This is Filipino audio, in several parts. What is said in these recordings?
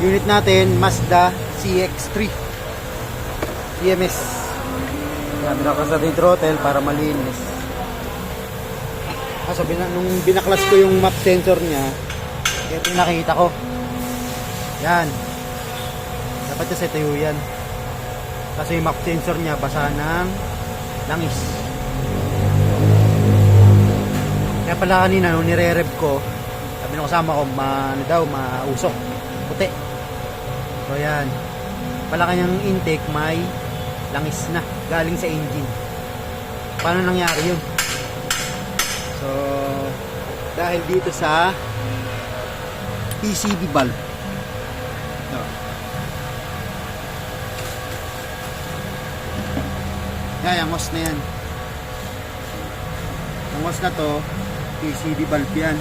unit natin, Mazda CX-3 CMS. Yan, binakas natin yung throttle para malinis. Nung binaklas ko yung map sensor niya, ito yung nakita ko. Yan, dapat kasi tayo yan kasi yung map sensor niya basa ng langis. Kaya pala kanina nung nire-rev ko, sabi ng kasama ko mausok, puti. So yan, pala kanyang intake may langis na galing sa engine. Paano nangyari yun? So dahil dito sa PCV valve. So, yan, yung hose na yan. Ang hose na to, PCV valve yan.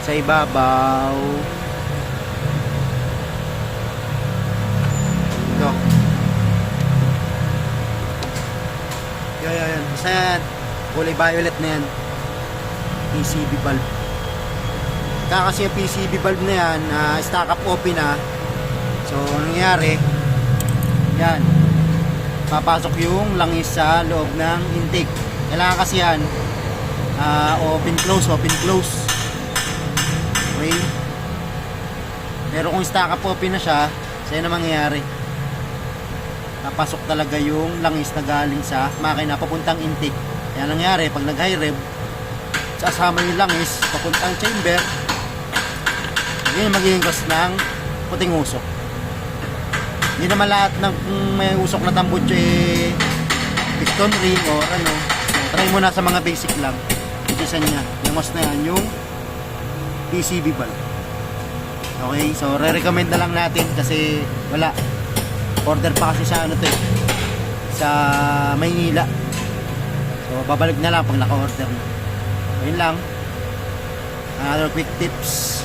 Sa ibabaw. Ito. Yan. Basta yan. Kulay violet na yan. PCV valve. Kaya kasi yung PCV valve na yan, stack up open na. So, anong nangyari? Yan. Papasok yung langis sa loob ng intake. Kailangan kasi yan open close. Okay. Pero kung stack up open na siya, sa'yo na mangyayari. Papasok talaga yung langis na galing sa makina papuntang intake. Kaya nangyari, pag nag-high rev, sasama yung langis papuntang chamber, yun magiging cause ng puting usok. Hindi naman lahat ng may usok na tambutso piston ring or ano. So, try mo na sa mga basic lang. Isa niya, yung hose na yan, yung PCV valve. Okay, so re-recommend na lang natin kasi wala. Order pa kasi sa sa Maynila. So babalik na lang pag naka-order na. Ayun lang. Another quick tips.